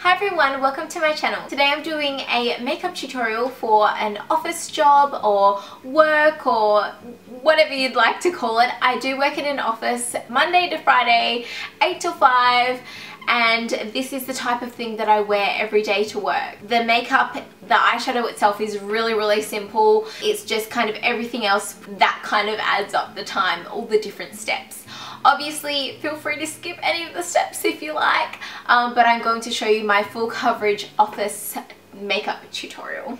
Hi everyone, welcome to my channel. Today I'm doing a makeup tutorial for an office job or work or whatever you'd like to call it. I do work in an office Monday to Friday, 8 till 5, and this is the type of thing that I wear every day to work. The makeup, the eyeshadow itself is really simple. It's just kind of everything else that kind of adds up the time, all the different steps. Obviously, feel free to skip any of the steps if you like, but I'm going to show you my full coverage office makeup tutorial.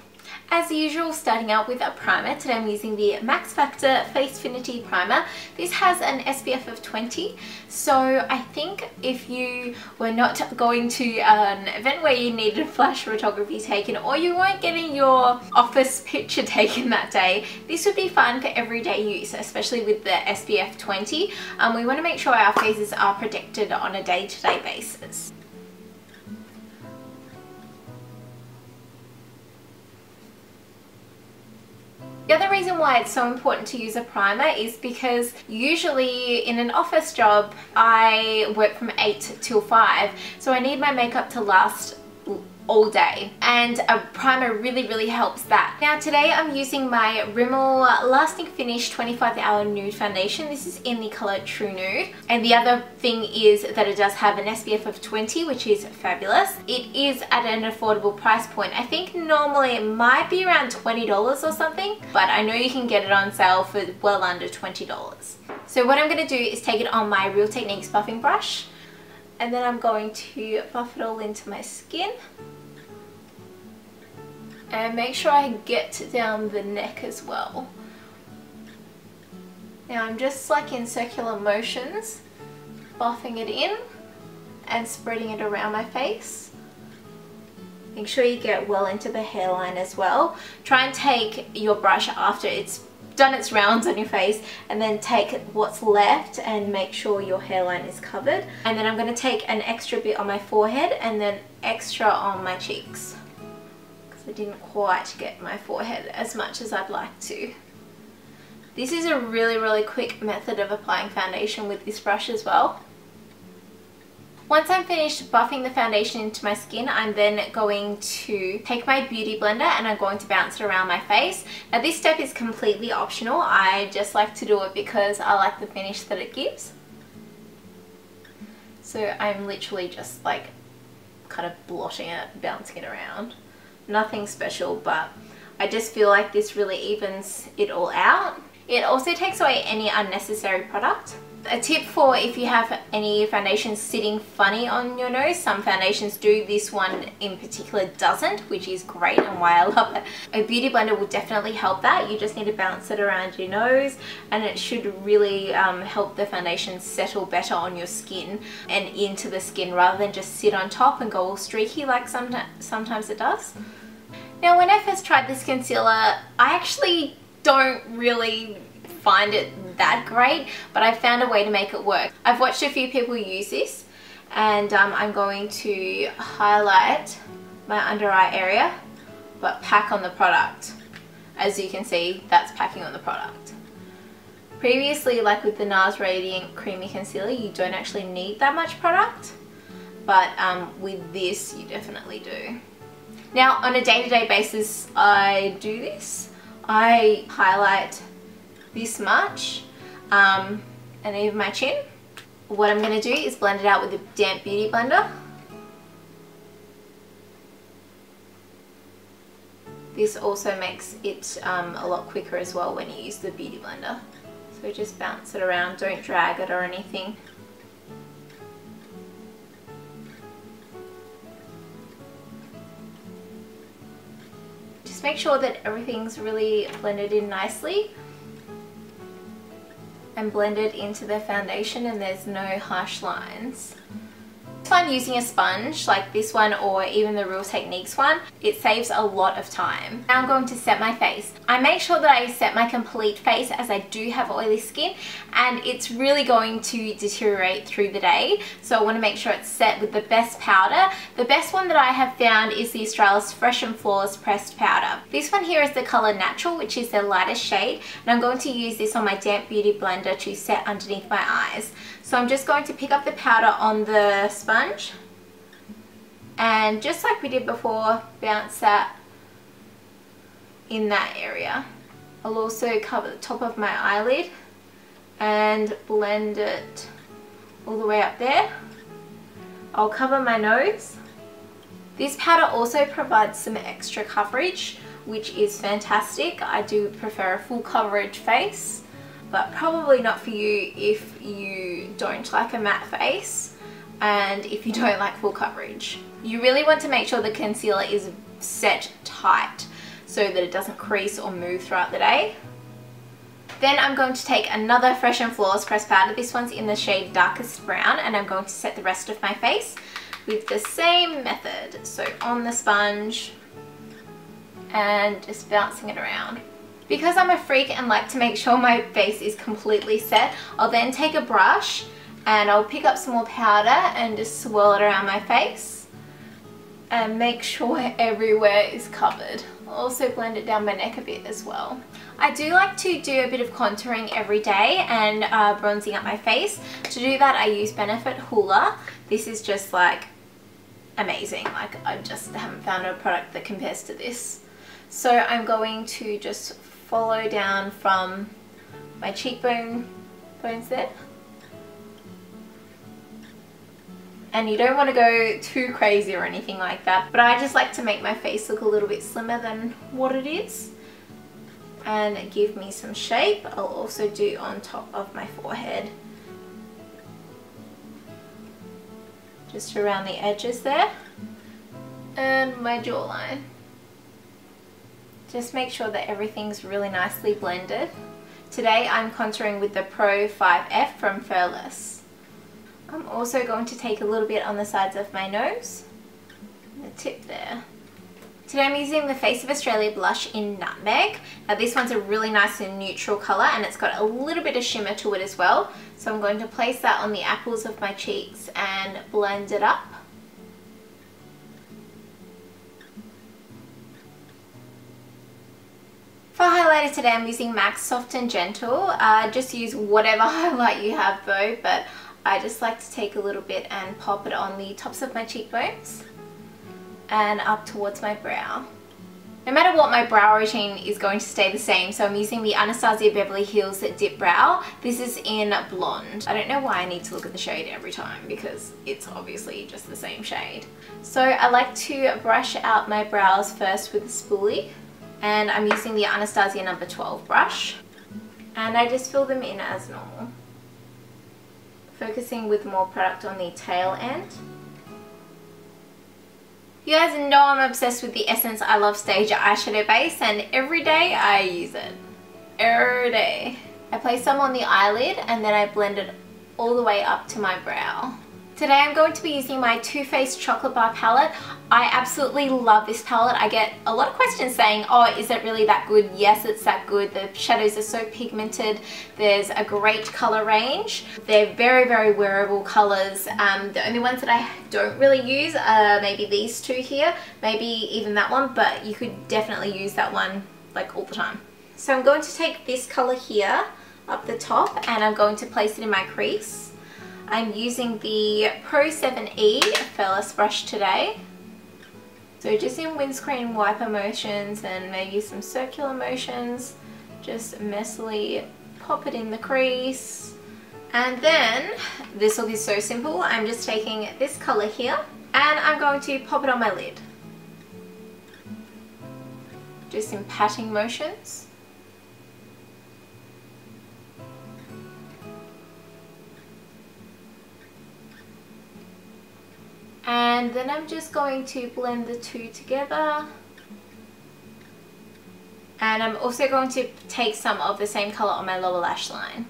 As usual, starting out with a primer. Today I'm using the Max Factor Face Finity Primer. This has an SPF of 20, so I think if you were not going to an event where you needed flash photography taken or you weren't getting your office picture taken that day, this would be fun for everyday use, especially with the SPF 20. We want to make sure our faces are protected on a day-to-day basis. The other reason why it's so important to use a primer is because usually in an office job I work from 8 till 5, so I need my makeup to last all day, and a primer really helps that. Now today I'm using my Rimmel Lasting Finish 25-Hour Nude Foundation. This is in the colour True Nude, and the other thing is that it does have an SPF of 20, which is fabulous. It is at an affordable price point. I think normally it might be around $20 or something, but I know you can get it on sale for well under $20. So what I'm going to do is take it on my Real Techniques buffing brush, and then I'm going to buff it all into my skin. And make sure I get down the neck as well. Now I'm just like in circular motions, buffing it in and spreading it around my face. Make sure you get well into the hairline as well. Try and take your brush after it's done its rounds on your face, and then take what's left and make sure your hairline is covered. And then I'm going to take an extra bit on my forehead and then extra on my cheeks. I didn't quite get my forehead as much as I'd like to. This is a really quick method of applying foundation with this brush as well. Once I'm finished buffing the foundation into my skin, I'm then going to take my beauty blender and I'm going to bounce it around my face. Now this step is completely optional. I just like to do it because I like the finish that it gives. So I'm literally just like kind of blotting it, bouncing it around. Nothing special, but I just feel like this really evens it all out. It also takes away any unnecessary product. A tip for if you have any foundations sitting funny on your nose, some foundations do, this one in particular doesn't, which is great and why I love it. A beauty blender will definitely help that. You just need to bounce it around your nose and it should really help the foundation settle better on your skin and into the skin rather than just sit on top and go all streaky like sometimes it does. Now when I first tried this concealer, I actually don't really find it that great, but I found a way to make it work. I've watched a few people use this, and I'm going to highlight my under eye area but pack on the product. As you can see, that's packing on the product. Previously, like with the NARS Radiant Creamy Concealer, you don't actually need that much product, but with this you definitely do. Now on a day-to-day basis I do this. I highlight this much and even my chin. What I'm going to do is blend it out with a damp beauty blender. This also makes it a lot quicker as well when you use the beauty blender. So just bounce it around, don't drag it or anything. Just make sure that everything's really blended in nicely and blended into the foundation and there's no harsh lines. It's fun using a sponge like this one or even the Real Techniques one. It saves a lot of time. Now I'm going to set my face. I make sure that I set my complete face as I do have oily skin and it's really going to deteriorate through the day. So I want to make sure it's set with the best powder. The best one that I have found is the Australis Fresh and Flawless Pressed Powder. This one here is the colour Natural, which is the lightest shade, and I'm going to use this on my damp beauty blender to set underneath my eyes. So I'm just going to pick up the powder on the sponge And just like we did before, bounce that in that area. I'll also cover the top of my eyelid and blend it all the way up there. I'll cover my nose. This powder also provides some extra coverage, which is fantastic. I do prefer a full coverage face, but probably not for you if you don't like a matte face and if you don't like full coverage. You really want to make sure the concealer is set tight so that it doesn't crease or move throughout the day. Then I'm going to take another Fresh and Flawless pressed powder. This one's in the shade Darkest Brown, and I'm going to set the rest of my face with the same method. So on the sponge and just bouncing it around. Because I'm a freak and like to make sure my face is completely set, I'll then take a brush and I'll pick up some more powder and just swirl it around my face and make sure everywhere is covered. I'll also blend it down my neck a bit as well. I do like to do a bit of contouring every day and bronzing up my face. To do that, I use Benefit Hoola. This is just like amazing. Like, I just haven't found a product that compares to this. So I'm going to just follow down from my cheekbones there. And you don't want to go too crazy or anything like that, but I just like to make my face look a little bit slimmer than what it is and give me some shape. I'll also do on top of my forehead, just around the edges there, and my jawline. Just make sure that everything's really nicely blended. Today I'm contouring with the Pro 5F from Flawles. I'm also going to take a little bit on the sides of my nose, the tip there. Today I'm using the Face of Australia blush in Nutmeg. Now this one's a really nice and neutral colour, and it's got a little bit of shimmer to it as well. So I'm going to place that on the apples of my cheeks and blend it up. For highlighter today I'm using MAC Soft and Gentle. Just use whatever highlight you have though, but I just like to take a little bit and pop it on the tops of my cheekbones and up towards my brow. No matter what, my brow routine is going to stay the same, so I'm using the Anastasia Beverly Hills Dipbrow. This is in Blonde. I don't know why I need to look at the shade every time because it's obviously just the same shade. So I like to brush out my brows first with a spoolie, and I'm using the Anastasia No. 12 brush, and I just fill them in as normal, focusing with more product on the tail end. You guys know I'm obsessed with the Essence I Love Stage eyeshadow base, and every day I use it. Every day. I place some on the eyelid and then I blend it all the way up to my brow. Today I'm going to be using my Too Faced Chocolate Bar palette. I absolutely love this palette. I get a lot of questions saying, oh, is it really that good? Yes, it's that good. The shadows are so pigmented. There's a great color range. They're very, very wearable colors. The only ones that I don't really use are maybe these two here, maybe even that one, but you could definitely use that one like all the time. So I'm going to take this color here up the top and I'm going to place it in my crease. I'm using the Pro 7E Flawless brush today. So just in windscreen wiper motions and maybe some circular motions, just messily pop it in the crease. And then, this look is so simple, I'm just taking this color here and I'm going to pop it on my lid. Just in patting motions. And then I'm just going to blend the two together. And I'm also going to take some of the same color on my lower lash line.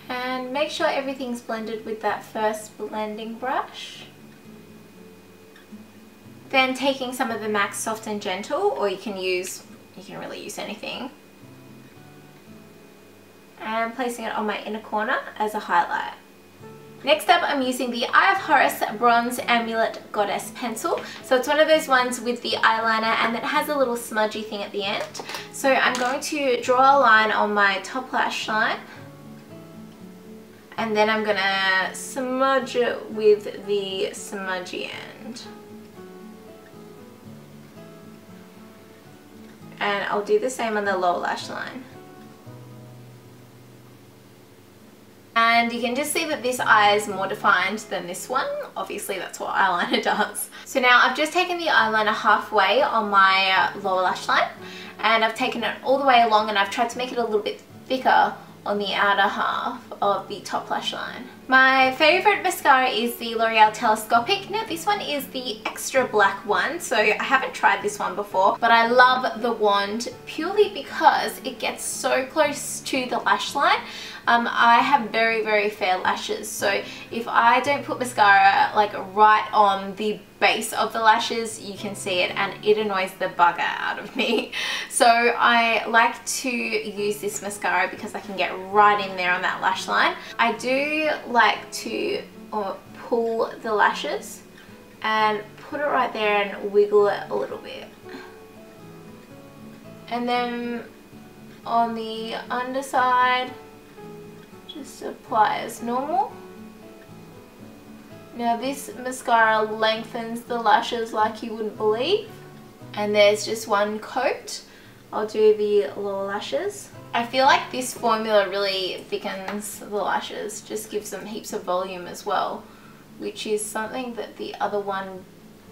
And make sure everything's blended with that first blending brush. Then taking some of the MAC Soft and Gentle, or you can really use anything, and placing it on my inner corner as a highlight. Next up, I'm using the Eye of Horus Bronze Amulet Goddess Pencil. So it's one of those ones with the eyeliner and it has a little smudgy thing at the end. So I'm going to draw a line on my top lash line And then I'm gonna smudge it with the smudgy end. And I'll do the same on the lower lash line. And you can just see that this eye is more defined than this one. Obviously that's what eyeliner does. So now I've just taken the eyeliner halfway on my lower lash line, and I've taken it all the way along, and I've tried to make it a little bit thicker on the outer half of the top lash line. My favourite mascara is the L'Oreal Telescopic. Now this one is the extra black one, so I haven't tried this one before, but I love the wand purely because it gets so close to the lash line. I have very, very fair lashes, so if I don't put mascara like right on the base of the lashes, you can see it, and it annoys the bugger out of me. So I like to use this mascara because I can get right in there on that lash line. I do like to pull the lashes and put it right there and wiggle it a little bit. And then on the underside, just apply as normal. Now this mascara lengthens the lashes like you wouldn't believe. And there's just one coat. I'll do the lower lashes. I feel like this formula really thickens the lashes, just gives them heaps of volume as well, which is something that the other one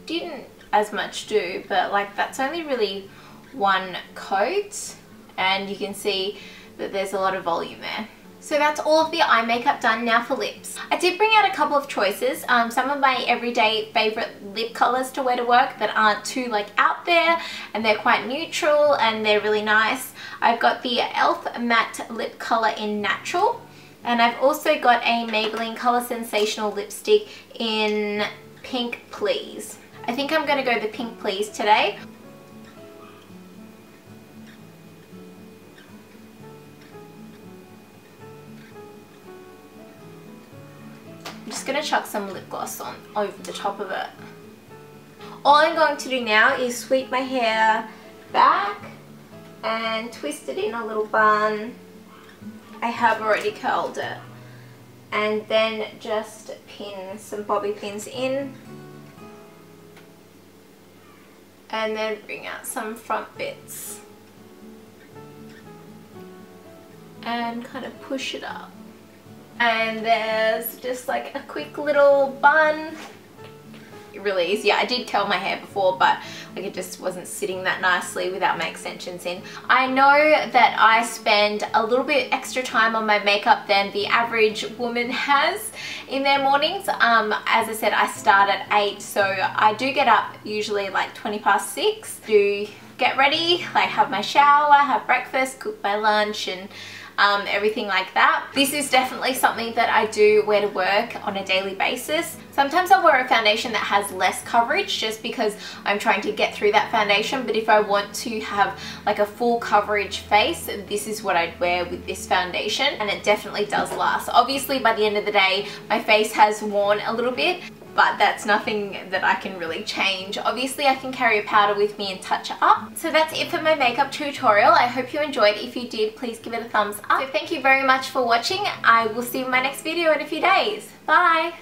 didn't as much do, but like that's only really one coat, and you can see that there's a lot of volume there. So that's all of the eye makeup done. Now for lips. I did bring out a couple of choices, some of my everyday favourite lip colours to wear to work that aren't too like out there, and they're quite neutral and they're really nice. I've got the e.l.f. matte lip colour in Natural, and I've also got a Maybelline Colour Sensational lipstick in Pink Please. I think I'm going to go the Pink Please today. I'm just going to chuck some lip gloss on over the top of it. All I'm going to do now is sweep my hair back and twist it in a little bun. I have already curled it. And then just pin some bobby pins in. And then bring out some front bits. And kind of push it up. And there's just like a quick little bun. It really is. Yeah, I did curl my hair before, but like it just wasn't sitting that nicely without my extensions in. I know that I spend a little bit extra time on my makeup than the average woman has in their mornings. As I said, I start at 8, so I do get up usually like 6:20, do get ready, like have my shower, have breakfast, cook my lunch, and everything like that. This is definitely something that I do wear to work on a daily basis. Sometimes I'll wear a foundation that has less coverage just because I'm trying to get through that foundation, but if I want to have like a full coverage face, this is what I'd wear with this foundation, and it definitely does last. Obviously by the end of the day my face has worn a little bit, but that's nothing that I can really change. Obviously I can carry a powder with me and touch it up. So that's it for my makeup tutorial. I hope you enjoyed. If you did, please give it a thumbs up. So thank you very much for watching. I will see you in my next video in a few days. Bye!